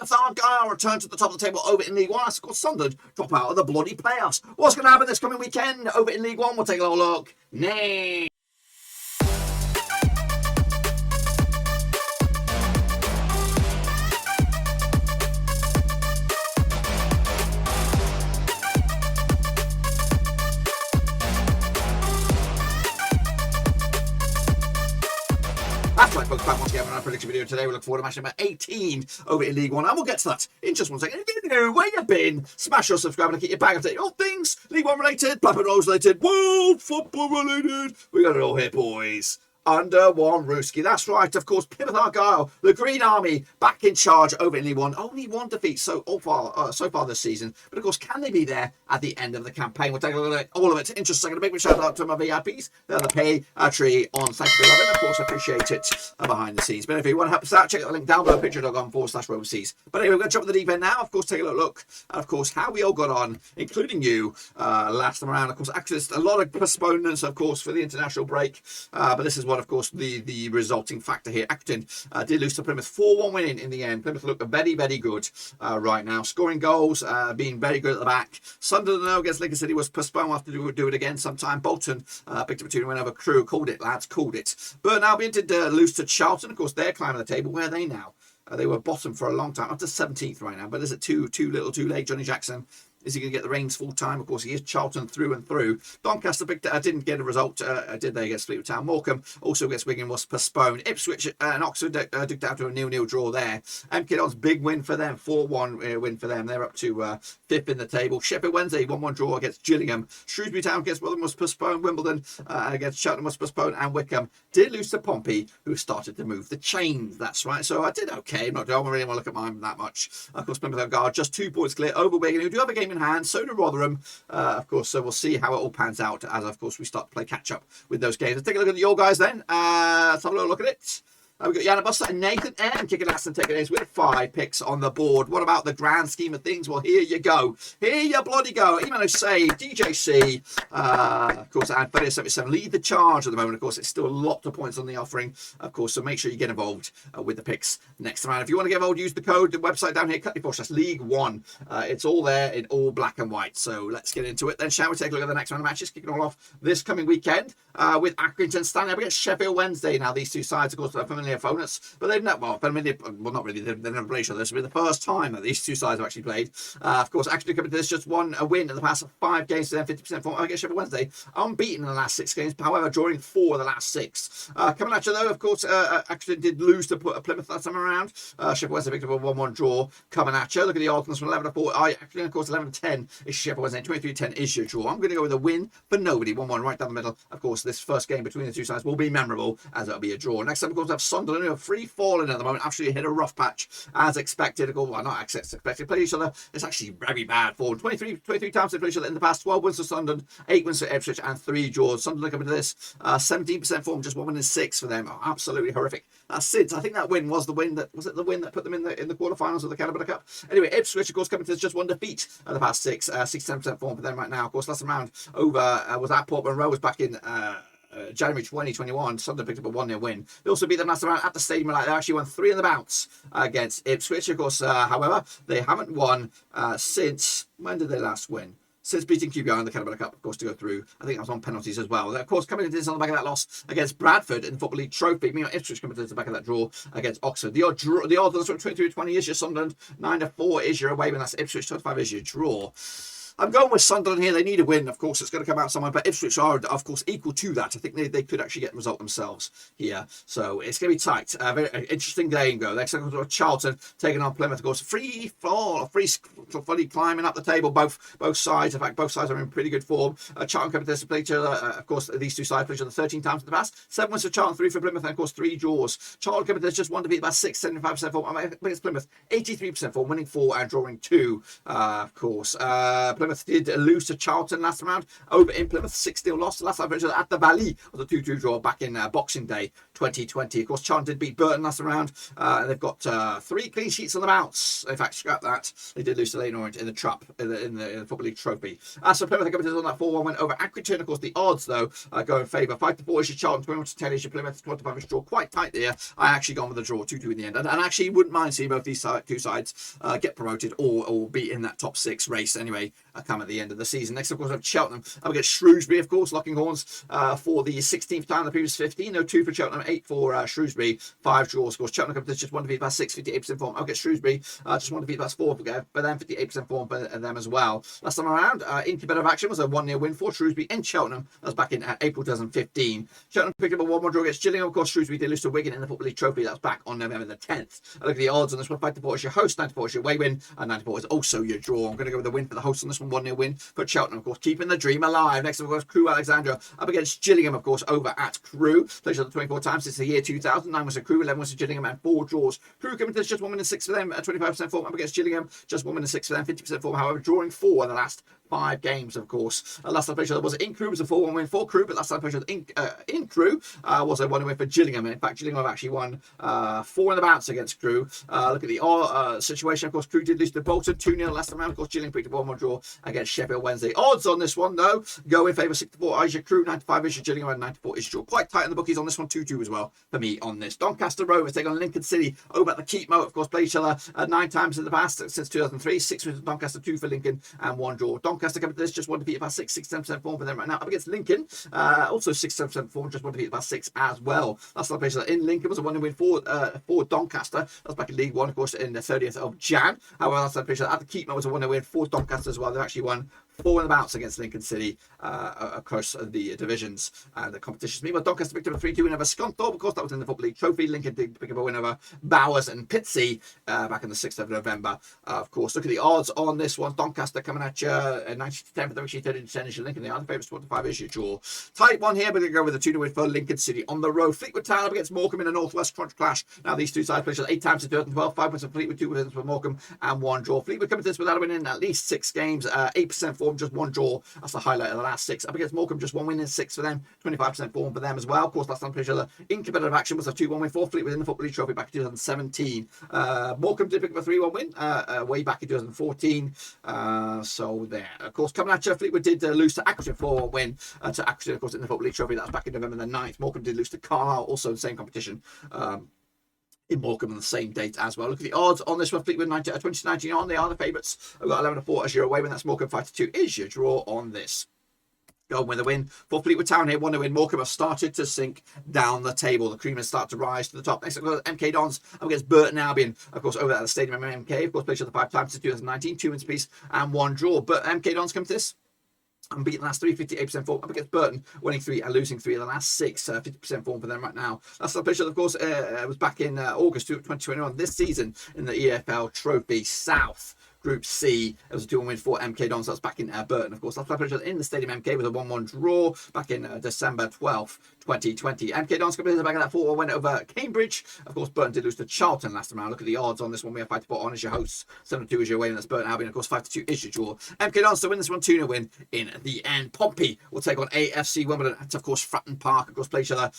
Plymouth Argyle return to the top of the table over in League One. That's, of course, Sunderland drop out of the bloody playoffs. What's going to happen this coming weekend over in League One? We'll take a little look. Nay. That's right, folks, back once again on our prediction video today. We look forward to match number 18 over in League One, and we'll get to that in just one second. If you're new, where you been, smash your subscribe and keep your bag updated. All things League One related, Blackburn Rovers related, world football related. We got it all here, boys. Under one Rooski. That's right, of course, Plymouth Argyle, the Green Army, back in charge over in League One. Only one defeat so far this season. But of course, can they be there at the end of the campaign? We'll take a look at all of it. Interesting. A big shout out to my VIPs. They're the pay tree on Thanksgiving 11. Of course, I appreciate it behind the scenes. But if you want to help us out, check out the link down below, patreon.com/Roverseas. But anyway, we're going to jump at the deep end now. Of course, take a look at, of course, how we all got on, including you, last time around. Of course, actually, a lot of postponements, of course, for the international break. But this is what, of course, the resulting factor here. Accrington did lose to Plymouth, 4-1 winning in the end. Plymouth look very, very good right now, scoring goals, being very good at the back. Sunderland against Lincoln City was postponed. We'll have to do it again sometime. Bolton picked up a 2-win over Crewe. Called it, lads, called it. Burton Albion did lose to Charlton. Of course, they're climbing the table. Where are they now? They were bottom for a long time, up to 17th right now. But is it too little too late? Johnny Jackson, is he going to get the reins full time? Of course, he is Charlton through and through. Doncaster didn't get a result, did they, against Fleetwood Town? Morecambe, also against Wigan, was postponed. Ipswich and Oxford dug down to a 0-0 draw there. MK big win for them, 4-1 win for them. They're up to 5th in the table. Sheffield Wednesday, 1-1 draw against Gillingham. Shrewsbury Town against Rotherham was postponed. Wimbledon against Cheltenham was postponed. And Wycombe did lose to Pompey, who started to move the chains. That's right. So I did okay. I don't really want to look at mine that much. Of course, Plymouth Argyle just 2 points clear over Wigan, who do have a game in hand. So do Rotherham. Of course, so we'll see how it all pans out as, of course, we start to play catch-up with those games. Let's take a look at your guys then. Let's have a little look at it. We've got Yana Buster and Nathan M kicking ass and taking ace with 5 picks on the board. What about the grand scheme of things? Well, here you go. Here you bloody go. Emano Save, DJC, of course, and 3077 lead the charge at the moment. Of course, it's still a lot of points on the offering, of course, so make sure you get involved with the picks next round. If you want to get involved, use the code, the website down here, cut League One. It's all there in all black and white. So let's get into it then, shall we? Take a look at the next round of matches, kicking all off this coming weekend with Accrington Stanley up against Sheffield Wednesday. Now, these two sides, of course, are familiar opponents, but they've not, well, not really, they've never played each other. This will be the first time that these two sides have actually played. Of course, actually coming to this, just one a win in the past 5 games to them, 50% form against Sheffield Wednesday, unbeaten in the last 6 games, however, drawing 4 of the last 6. Coming at you though, of course, actually did lose to Plymouth that time around. Sheffield Wednesday picked up a 1-1 draw. Coming at you, look at the odds from 11 to 4. Actually, of course, 11 to 10 is Sheffield Wednesday, 23-10 is your draw. I'm going to go with a win for nobody, 1-1 right down the middle. Of course, this first game between the two sides will be memorable, as it'll be a draw. Next up, of course, we have Sunderland, who are free falling at the moment. Actually hit a rough patch as expected. Well, not as expected. Play each other. It's actually very bad form. 23 times they played each other in the past. 12 wins for Sunderland, 8 wins for Ipswich, and 3 draws. Sunderland coming to this 17% form, just 1 win in 6 for them. Oh, absolutely horrific. That's Sid's. I think that win was the win that put them in the quarterfinals of the Canada Cup. Anyway, Ipswich, of course, coming to this just 1 defeat in the past 6. 67% form for them right now. Of course, last round over was at Portman Rovers back in January 2021. Sunderland picked up a 1-0 win. They also beat them last round at the stadium. They actually won 3 in the bounce against Ipswich. Of course, however, they haven't won since, when did they last win? Since beating QPR in the Canada Cup, of course, to go through. I think that was on penalties as well. Of course, coming into this on the back of that loss against Bradford in the Football League Trophy. Meanwhile, Ipswich coming to the back of that draw against Oxford. The odds on the 23-20 is your Sunderland, 9-4 is your away win. That's Ipswich, 25 is your draw. I'm going with Sunderland here. They need a win. Of course, it's going to come out somewhere. But Ipswich are, of course, equal to that. I think they could actually get the result themselves here. So it's going to be tight. Very interesting game, go. Next, to Charlton taking on Plymouth. Of course, free fully climbing up the table. Both sides. In fact, both sides are in pretty good form. Charlton coming to this to play each other. Of course, these two sides played each other 13 times in the past. 7 wins for Charlton, 3 for Plymouth, and of course 3 draws. Charlton coming to this just 1 defeat, about 75% form. I mean, it's Plymouth, 83% form, winning 4 and drawing 2. Of course, Plymouth Plymouth did lose to Charlton last round over in Plymouth, 6-0 loss. Last time at the Valley was a 2-2 draw back in Boxing Day 2020. Of course, Charlton did beat Burton last round. They've got 3 clean sheets on the bounce. In fact, scrap that. They did lose to Leyton Orient in the Trup in the Football League Trophy. As for Plymouth, the competitors on that 4-1 went over Accrington. Of course, the odds though go in favour. 5-4 is your Charlton, 21-10 is your Plymouth, 25 is draw. Quite tight there. I actually gone with a draw, 2-2 in the end, and actually wouldn't mind seeing both these two sides get promoted or be in that top 6 race anyway. Come at the end of the season. Next, of course, we have Cheltenham up against Shrewsbury, of course, locking horns for the 16th time. The previous 15. No, 2 for Cheltenham, 8 for Shrewsbury, 5 draws. Of course, Cheltenham competitors just 1 defeat by 6, 58% form. I'll get Shrewsbury just 1 defeat by 4 for them, 58% form for them as well. Last time around, in bit of action was a 1-0 win for Shrewsbury in Cheltenham. That was back in April 2015. Cheltenham picked up a 1-1 draw against Gillingham. Of course, Shrewsbury did lose to Wigan in the Football League Trophy. That was back on November the 10th. Look at the odds on this one. 5-4 is your host, 94 is your away win, and 94 is also your draw. I'm going to go with the win for the host on this one, 1-0 win for Cheltenham, of course, keeping the dream alive. Next, of course, Crewe Alexandra up against Gillingham, of course, over at Crewe. Played each other 24 times since the year 2000. 9 was to Crewe, 11 was to Gillingham, and 4 draws. Crewe coming to just 1 win and 6 for them, 25% form up against Gillingham, just 1 win and 6 for them, 50% form, however, drawing 4 in the last 5 games, of course. Last time I played each other was in Crewe, was a 4-1 win for Crewe, but last time I played each other in Crewe was a 1-1 win for Gillingham. And in fact, Gillingham have actually won 4 in the bounce against Crewe. Look at the situation. Of course, Crewe did lose to Bolton 2-0 last time around. Of course, Gillingham picked up 1-1 draw against Sheffield Wednesday. Odds on this one, though, go in favour 6-4 is your Crewe, 95 is your Gillingham, and 94 is your draw. Quite tight on the bookies on this one, 2-2 as well for me on this. Doncaster Rovers take on Lincoln City over at the Keep Moat. Of course, played each other 9 times in the past since 2003. 6 for Doncaster, 2 for Lincoln, and 1 draw. Doncaster coming to this just 1 defeat by 6, 6-10% form for them right now. Up against Lincoln, also 6-10% form, just 1 defeat by 6 as well. Last time I played in Lincoln was a 1-win for Doncaster. That was back in League One, of course, in the 30th of Jan. However, last time I played at the Keep Moat was a 1-win for Doncaster as well. They've actually won 4 in the bounce against Lincoln City across the divisions and the competitions. Meanwhile, Doncaster picked up a 3-2 win over Scunthorpe. Of course, that was in the Football League Trophy. Lincoln did pick up a win over Bowers and Pitsea back on the 6th of November. Of course, look at the odds on this one. Doncaster coming at you 90-10 for the actually 30% is your Lincoln. The other favourites 25 is your draw. Tight one here, but we're going to go with the 2-0 win for Lincoln City on the road. Fleetwood Town up against Morecambe in a Northwest Crunch clash. Now, these two sides played 8 times in 2012, 5 wins for Fleetwood, 2 wins for Morecambe, and 1 draw. Fleetwood coming to this without a win in at least 6 games, 8% form, just 1 draw. That's the highlight of the last 6. Up against Morecambe, just 1 win and 6 for them, 25% form for them as well. Of course, last time played each other in competitive action was a 2-1 win for Fleetwood in the Football League Trophy back in 2017. Morecambe did pick up a 3-1 win way back in 2014. So there. Of course, coming at you, Fleetwood did lose to Accrington 4-1 win to Accrington, of course, in the Football League Trophy. That was back in November the 9th. Morecambe did lose to Carlisle, also in the same competition. In Morecambe on the same date as well. Look at the odds on this one. Fleetwood 2019 on. They are the favourites. I've got 11-4 as your away win. That's Morecambe 5-2 is your draw on this. Going with a win for Fleetwood Town here. 1-0 win. Morecambe have started to sink down the table. The Creamers start to rise to the top. Next, I've got MK Dons up against Burton Albion. Of course, over at the Stadium MK. Of course, played each other 5 times since 2019. 2 wins apiece and 1 draw. But MK Dons come to this unbeaten the last 3, 58% form up against Burton, winning 3 and losing 3 of the last 6, 50% form for them right now. Last time played, of course, was back in August 2021, this season in the EFL Trophy South. Group C, it was a 2-1 win for MK Dons. That's back in Burton, of course. Last time in the Stadium MK was a 1-1 draw back in December 12th, 2020. MK Dons completed back in that 4-1 win over Cambridge. Of course, Burton did lose to Charlton last time around. Look at the odds on this one. We have 5-4 on as your hosts. 7-2 is your win. That's Burton Albion. Of course, 5-2 is your draw. MK Dons to win this one, 2-0 win in the end. Pompey will take on AFC Wimbledon at, of course, Fratton Park. Of course, play each other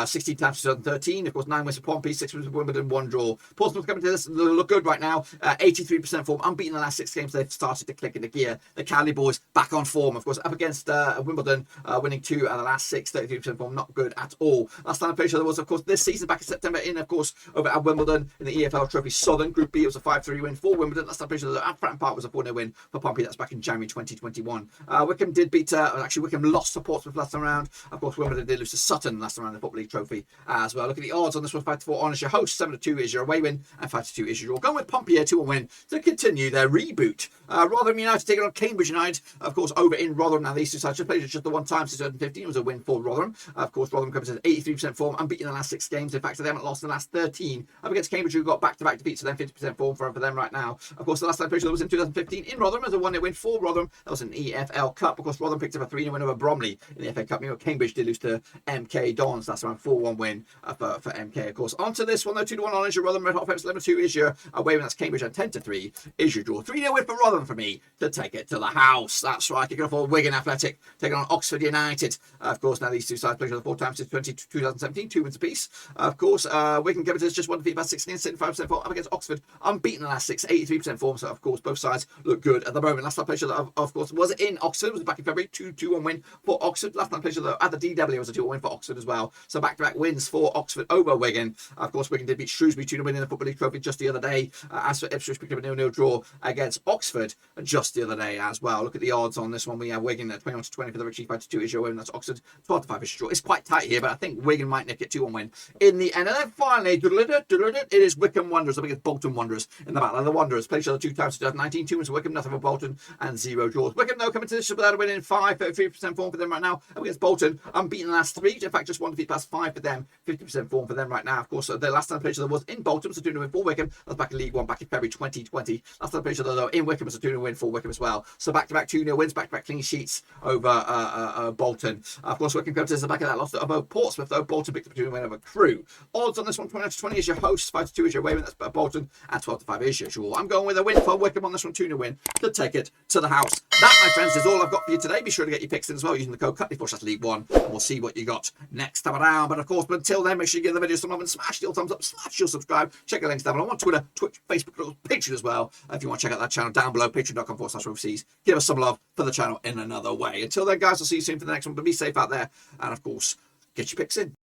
16 times in 2013. Of course, 9 wins for Pompey, 6 wins for Wimbledon, 1 draw. Portsmouth coming to this look good right now. 83% form, unbeaten the last 6 games. They've started to click into gear. The Cali boys back on form, of course, up against Wimbledon, winning 2 out of the last 6, 33% form, not good at all. Last time I played each other was, of course, this season back in September of course, over at Wimbledon in the EFL Trophy Southern. Group B, it was a 5-3 win for Wimbledon. Last time I played each other at Fratton Park was a 4-0 win for Pompey. That's back in January 2021. Wycombe did beat, Wycombe lost to Portsmouth last time around. Of course, Wimbledon did lose to Sutton last time around in the Football League Trophy as well. Look at the odds on this one. 5-4 on as your host, 7-2 is your away win, and 5-2 is your draw. Going with Pompey here, 2-1 win to continue their reboot. Rotherham United taking on Cambridge United, of course, over in Rotherham. Now, these two sides just played just the one time since 2015. It was a win for Rotherham. Of course, Rotherham comes in 83% form, unbeaten in the last 6 games. In fact, they haven't lost in the last 13. Up against Cambridge, who got back-to-back defeats, so then 50% form for them right now. Of course, the last time played was in 2015 in Rotherham as a 1-0 win for Rotherham. That was an EFL Cup. Of course, Rotherham picked up a 3-0 win over Bromley in the FA Cup. Meanwhile, Cambridge did lose to MK Dons. That's around 4-1 win for MK, of course. On to this one, though, 2-1 on is your Rotherham Red Hot Peps. 11-2 is your away win. That's Cambridge, and 10-3 is your draw. 3-0 win for Rotherham for me to take it to the house. That's right. Kicking off for Wigan Athletic, taking on Oxford United. Of course, now these two sides played for the 4 times since 2017, 2 wins apiece. Of course, Wigan Governors just won defeat by 16 and 75% form up against Oxford. Unbeaten the last 6, 83% form. So, of course, both sides look good at the moment. Last time played, of course, was in Oxford. It was back in February. 2-1 win for Oxford. Last time played at the DW was a 2-1 win for Oxford as well. So back-to-back wins for Oxford over Wigan. Of course, Wigan did beat Shrewsbury 2-0 win in the Football League Trophy just the other day. As for Ipswich, picked up a 0-0 draw against Oxford just the other day as well. Look at the odds on this one. We have Wigan at 21-20 for the Richie 5-2 is your win. That's Oxford 12-5 is draw. It's quite tight here, but I think Wigan might nick it 2-1 win in the end. And then finally, it is Wycombe Wanderers. I think it's Bolton Wanderers in the battle. And the Wanderers played each other 2 times, 2019, 2 wins for Wycombe, nothing for Bolton, and 0 draws. Wycombe, though, coming to this without a win in 5, 33% form for them right now. And against Bolton, unbeaten the last 3. In fact, just 1 defeat past 5 for them, 50% form for them right now. Of course, the last time they played each other was in Bolton, so 2-0 win for Wycombe. That was back in League One, back in February 2020. Last time they played each other, though, in Wycombe, was a 2-0 win for Wycombe as well. So back-to-back 2-0 wins, back-to-back clean sheets over Bolton. Of course, Wycombe comes to the back of that loss over Portsmouth, though. Bolton picked up a 2-0 win over Crewe. Odds on this one, 20-20 is your host, 5-2 is your away win. That's Bolton, and 12-5 is your draw. I'm going with a win for Wycombe on this one, 2-0 win to take it to the house. That, my friends, is all I've got for you today. Be sure to get your picks in as well using the code CUTLEY4 League One, and we'll see what you got next time around. But of course, until then, make sure you give the video some love and smash your thumbs up, smash your subscribe. Check the links down below on Twitter, Twitch, Facebook, Patreon as well. If you want to check out that channel down below, patreon.com/overseas. Give us some love for the channel in another way. Until then, guys, I'll see you soon for the next one. But be safe out there, and of course, get your picks in.